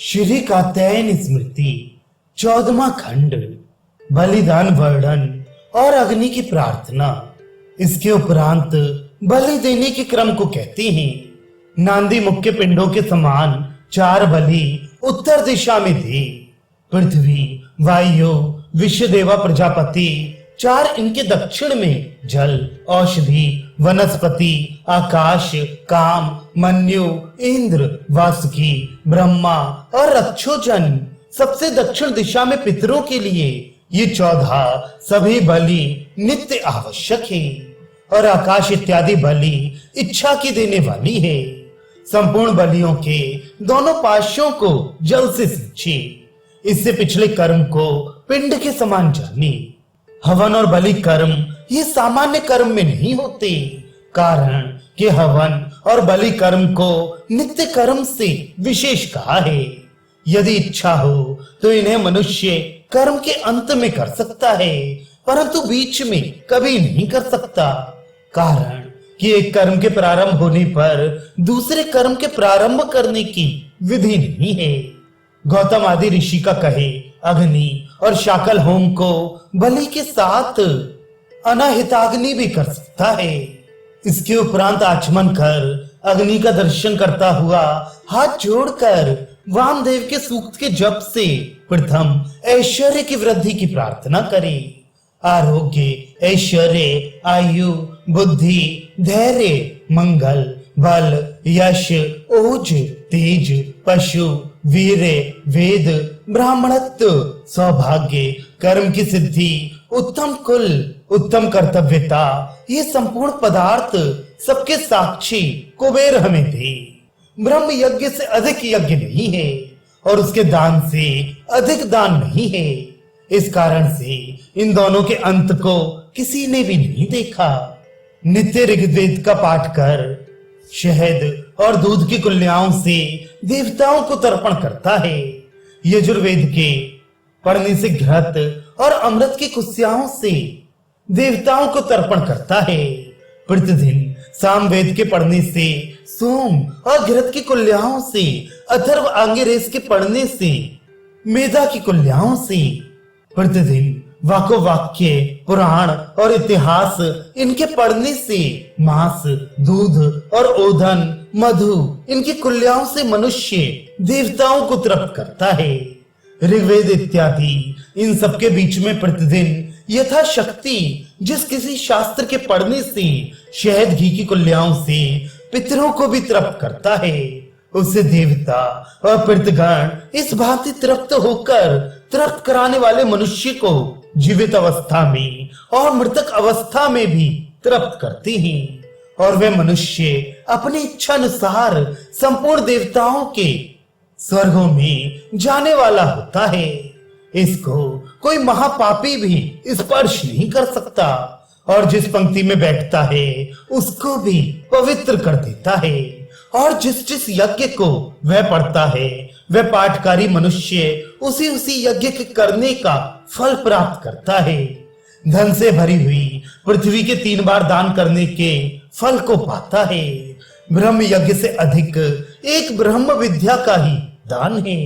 श्री कात्यायन स्मृति 14वां खंड बलिदान वर्णन और अग्नि की प्रार्थना। इसके उपरांत बलि देने के क्रम को कहते हैं। नांदी मुख्य पिंडों के समान 4 बलि उत्तर दिशा में थे। पृथ्वी, वायु, विश्वदेवा प्रजापति, 4 इनके दक्षिण में जल, औषधि, वनस्पति, आकाश, काम, मन्यु, इंद्र, वासुकी, ब्रह्मा और रक्षोजन। सबसे दक्षिण दिशा में पितरों के लिए ये 14 सभी बलि नित्य आवश्यक है और आकाश इत्यादि बलि इच्छा की देने वाली है। संपूर्ण बलियों के दोनों पार्श्वों को जल से सींचे। इससे पिछले कर्म को पिंड के समान जाने। हवन और बलि कर्म ये सामान्य कर्म में नहीं होते, कारण कि हवन और बलि कर्म को नित्य कर्म से विशेष कहा है। यदि इच्छा हो तो इन्हें मनुष्य कर्म के अंत में कर सकता है, परंतु बीच में कभी नहीं कर सकता, कारण कि एक कर्म के प्रारंभ होने पर दूसरे कर्म के प्रारंभ करने की विधि नहीं है। गौतम आदि ऋषि का कहे अग्नि और शाकल होम को बलि के साथ अनाहिताग्नि भी कर सकता है। इसके उपरांत आचमन कर अग्नि का दर्शन करता हुआ हाथ जोड़कर वामदेव के सूक्त के जप से प्रथम ऐश्वर्य की वृद्धि की प्रार्थना करे। आरोग्य, ऐश्वर्य, आयु, बुद्धि, धैर्य, मंगल, बल, यश, ओज, तेज, पशु, वीर, वेद, ब्राह्मणत्व, सौभाग्य, कर्म की सिद्धि, उत्तम कुल, उत्तम कर्तव्यता, ये संपूर्ण पदार्थ सबके साक्षी कुबेर हमें थे। ब्रह्म यज्ञ से अधिक यज्ञ नहीं है और उसके दान से अधिक दान नहीं है। इस कारण से इन दोनों के अंत को किसी ने भी नहीं देखा। नित्य ऋग्वेद का पाठ कर शहद और दूध की कुल्लियाओं से देवताओं को तर्पण करता है। यजुर्वेद के पढ़ने से घृत और अमृत की कुस्याओं से देवताओं को तर्पण करता है। प्रतिदिन सामवेद के पढ़ने से सोम और घृत की कुल्लियाओं से, अथर्व आंगिरेस के पढ़ने से मेधा की कुल्लियाओं से, प्रतिदिन वाको वाक्य, पुराण और इतिहास इनके पढ़ने से मांस, दूध और ओधन, मधु इनकी कुल्लियाओं से मनुष्य देवताओं को तृप्त करता है। ऋग्वेद इत्यादि इन सबके बीच में प्रतिदिन यथाशक्ति जिस किसी शास्त्र के पढ़ने से शहद घी की कुल्लियाओं से पितरों को भी तृप्त करता है, उससे देवता और पितृगण इस भांति तृप्त होकर तृप्त कराने वाले मनुष्य को जीवित अवस्था में और मृतक अवस्था में भी तृप्त करते हैं और वे मनुष्य अपनी इच्छा अनुसार संपूर्ण देवताओं के स्वर्गों में जाने वाला होता है। इसको कोई महापापी भी स्पर्श नहीं कर सकता और जिस पंक्ति में बैठता है उसको भी पवित्र कर देता है और जिस यज्ञ को वह पढ़ता है वह पाठकारी मनुष्य उसी यज्ञ के करने का फल प्राप्त करता है। धन से भरी हुई पृथ्वी के 3 बार दान करने के फल को पाता है। ब्रह्म यज्ञ से अधिक एक ब्रह्म विद्या का ही दान है।